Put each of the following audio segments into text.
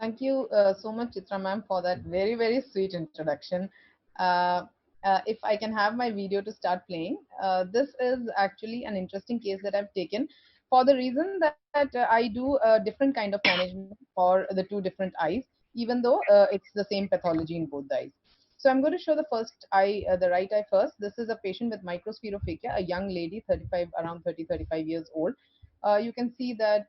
Thank you so much, Chitra ma'am, for that very sweet introduction. Uh, if I can have my video to start playing, this is actually an interesting case that I've taken for the reason that I do a different kind of management for the two different eyes, even though it's the same pathology in both the eyes. So I'm going to show the first eye, the right eye first. This is a patient with microspherophakia, a young lady, 35, around 35 years old. You can see that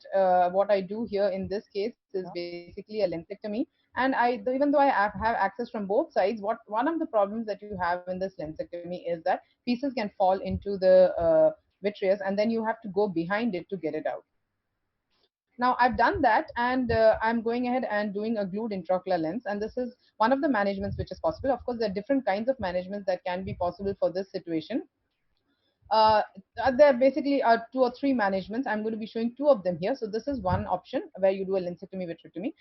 what I do here in this case is basically a lensectomy. And even though I have access from both sides, one of the problems that you have in this lensectomy is that pieces can fall into the vitreous, and then you have to go behind it to get it out. Now I've done that, and I'm going ahead and doing a glued intraocular lens, and this is one of the managements which is possible. Of course, there are different kinds of managements that can be possible for this situation. uh, there basically are two or three managements. I'm going to be showing two of them here. So this is one option where you do a lensectomy vitrectomy.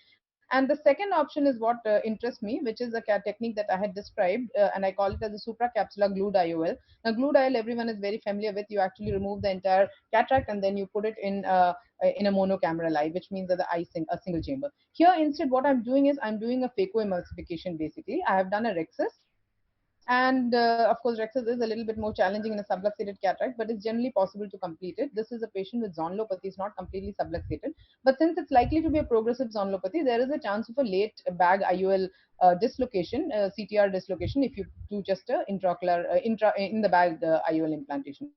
And the second option is what interests me, which is a technique that I had described, and I call it as a supracapsular glued IOL. Now, glued IOL, everyone is very familiar with. You actually remove the entire cataract and then you put it in a monocameral eye, which means that the eye a single chamber. Here, instead, what I'm doing is I'm doing a phaco emulsification. Basically, I have done a Rhexis, and of course, Rhexis is a little bit more challenging in a subluxated cataract, but it's generally possible to complete it. This is a patient with zonulopathy, it's not completely subluxated. But since it's likely to be a progressive zonulopathy, there is a chance of a late bag IOL dislocation, CTR dislocation, if you do just a intraocular, in the bag IOL implantation.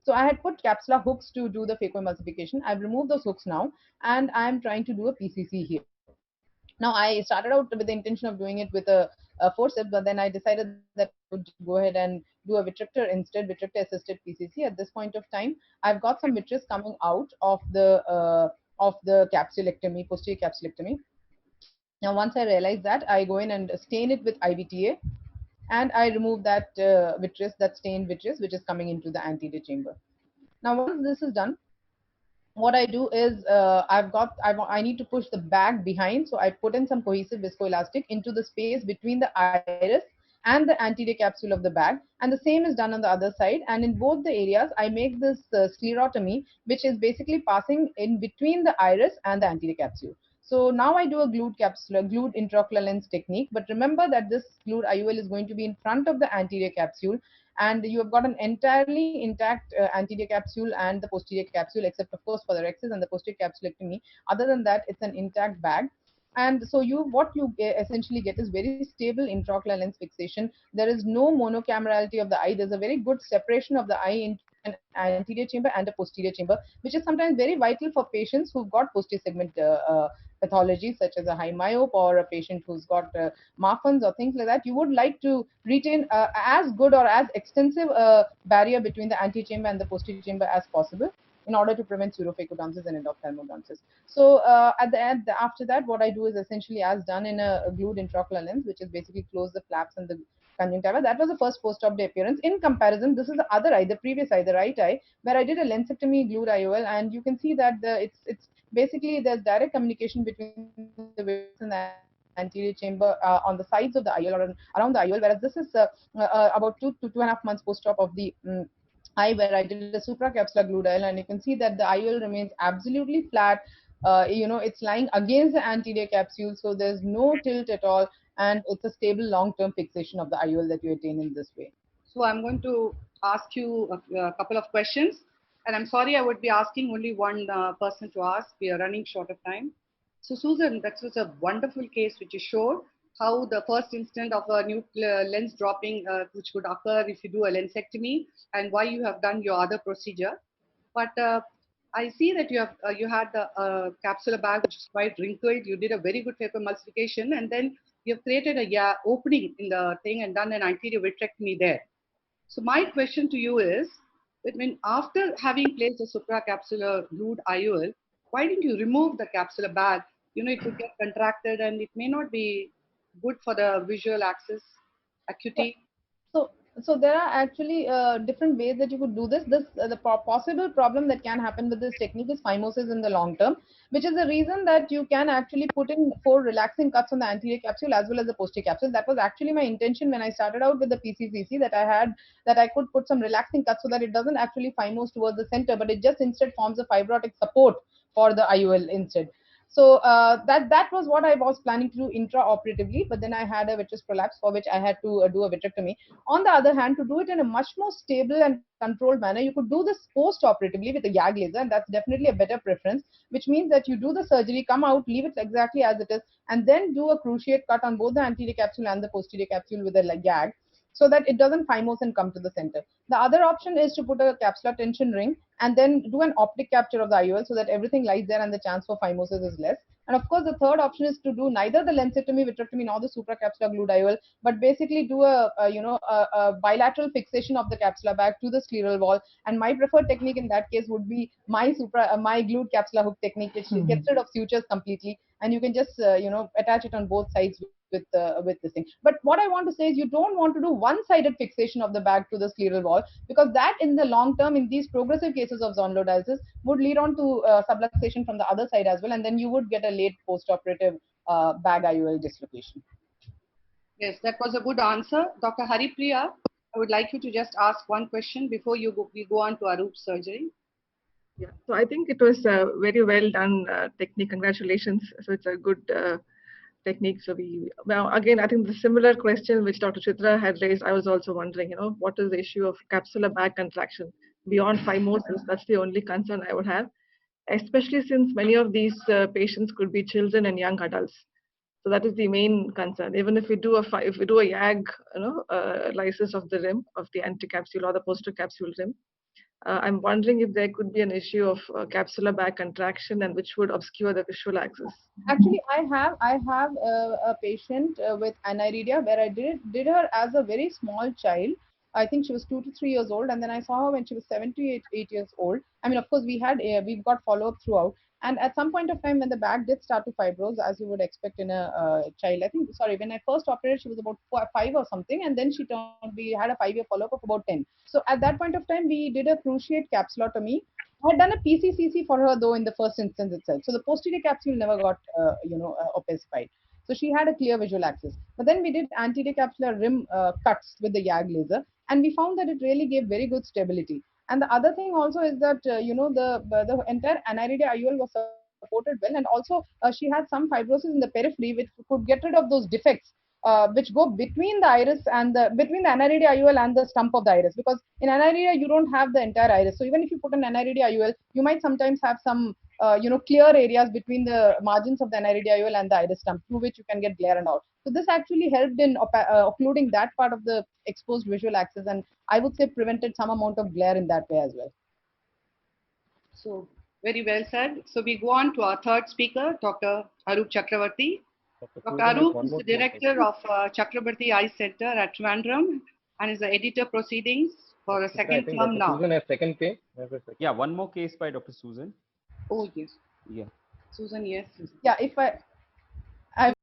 So I had put capsular hooks to do the phacoemulsification. I've removed those hooks now, and I'm trying to do a PCC here. Now, I started out with the intention of doing it with a forceps, but then I decided that I would just go ahead and do a vitrector instead, vitrector assisted PCC. At this point of time, I've got some vitreous coming out of the capsulectomy, posterior capsulectomy. Now, once I realize that, I go in and stain it with IVTA, and I remove that vitreous, that stained vitreous, which is coming into the anterior chamber. Now, once this is done, what I do is I need to push the bag behind. So I put in some cohesive viscoelastic into the space between the iris and the anterior capsule of the bag. And the same is done on the other side. And in both the areas, I make this sclerotomy, which is basically passing in between the iris and the anterior capsule. So now I do a glued intraocular lens technique. But remember that this glued IOL is going to be in front of the anterior capsule, and you have got an entirely intact anterior capsule and the posterior capsule, except of course for the Rhexis and the posterior capsulectomy. Other than that, it's an intact bag. And so what you essentially get is very stable intraocular lens fixation. There is no monocamerality of the eye. There's a very good separation of the eye into an anterior chamber and a posterior chamber, which is sometimes very vital for patients who've got posterior segment pathologies, such as a high myope or a patient who's got Marfan's or things like that. You would like to retain as good or as extensive barrier between the anterior chamber and the posterior chamber as possible, in order to prevent pseudophacodontoses and endophthalmodontitis. So at the end, after that, what I do is essentially as done in a glued intraocular lens, which is basically close the flaps and the conjunctiva. That was the first post-op day appearance. In comparison, this is the other eye, the previous eye, the right eye, where I did a lensectomy glued IOL, and you can see that it's basically there's direct communication between the vitreous and the anterior chamber on the sides of the IOL or around the IOL, whereas this is about 2 to 2.5 months post-op of the eye, where I did a supracapsular glued IOL, and you can see that the IOL remains absolutely flat. It's lying against the anterior capsule, so there's no tilt at all, and it's a stable long-term fixation of the IOL that you attain in this way. So I'm going to ask you a couple of questions. And I'm sorry, I would be asking only one person to ask. We are running short of time. So Susan, that was a wonderful case which you showed how the first instant of a new lens dropping which could occur if you do a lensectomy, and why you have done your other procedure. But I see that you had the capsular bag which is quite wrinkled. You did a very good phacoemulsification, and then you have created a opening in the thing and done an anterior vitrectomy there. So my question to you is, after having placed a supracapsular glued IOL, why didn't you remove the capsular bag? It could get contracted and it may not be good for the visual axis acuity. So, so there are actually different ways that you could do this. The possible problem that can happen with this technique is phimosis in the long term, which is the reason that you can actually put in 4 relaxing cuts on the anterior capsule as well as the posterior capsule. That was actually my intention when I started out with the PCCC, that I could put some relaxing cuts so that it doesn't actually phimose towards the center, but it just instead forms a fibrotic support for the IOL instead. So that was what I was planning to do intraoperatively, but then I had a vitreous prolapse for which I had to do a vitrectomy. On the other hand, to do it in a much more stable and controlled manner, you could do this post-operatively with a YAG laser, and that's definitely a better preference, which means that you do the surgery, come out, leave it exactly as it is, and then do a cruciate cut on both the anterior capsule and the posterior capsule with a YAG, so that it doesn't phimose and come to the center. The other option is to put a capsular tension ring and then do an optic capture of the IOL so that everything lies there and the chance for phimosis is less. And of course, the third option is to do neither the lensectomy, vitrectomy, nor the supracapsular glued IOL, but basically do a bilateral fixation of the capsular bag to the scleral wall. And my preferred technique in that case would be my glued capsular hook technique, which gets rid of sutures completely, and you can just attach it on both sides with this thing. But what I want to say is you don't want to do one-sided fixation of the bag to the scleral wall, because that in the long term in these progressive cases of zonular dialysis would lead on to subluxation from the other side as well, and then you would get a late post-operative bag IOL dislocation. Yes, that was a good answer. Dr. Haripriya, I would like you to just ask one question before we go on to Arup's surgery. Yeah, so I think it was very well done technique. Congratulations. So it's a good technique. So well, again, I think the similar question which Dr. Chitra had raised, I was also wondering, what is the issue of capsular bag contraction beyond phimosis? That's the only concern I would have, especially since many of these patients could be children and young adults. So that is the main concern. Even if we do a YAG, lysis of the rim of the anticapsule or the postercapsule rim, I'm wondering if there could be an issue of capsular bag contraction and which would obscure the visual axis. Actually, I have a patient with aniridia where I did her as a very small child. I think she was 2 to 3 years old, and then I saw her when she was 7 to 8 years old. I mean, of course, we've got follow up throughout. And at some point of time, when the bag did start to fibrose, as you would expect in a child, I think, sorry, when I first operated, she was about 5 or something, and then we had a 5-year follow up of about 10. So at that point of time, we did a cruciate capsulotomy. I had done a PCCC for her though in the first instance itself. So the posterior capsule never got opacified. So she had a clear visual axis. But then we did anterior capsular rim cuts with the YAG laser, and we found that it really gave very good stability. And the other thing also is that the entire aniridia IOL was supported well, and also she had some fibrosis in the periphery which could get rid of those defects which go between the iris and between the aniridia IOL and the stump of the iris, because in aniridia you don't have the entire iris. So even if you put an aniridia IOL, you might sometimes have some clear areas between the margins of the aniridia IOL and the iris stump through which you can get glare and all. So this actually helped in occluding that part of the exposed visual axis, and I would say prevented some amount of glare in that way as well. So very well said. So we go on to our third speaker, Dr. Arup Chakrabarti. Dr. Arup is the director of Chakrabarti Eye Center at Trivandrum and is the editor proceedings for a second term now. Susan has second case. Yeah, one more case by Dr. Susan. Oh, yes. Yeah. Susan, yes. Yeah, if I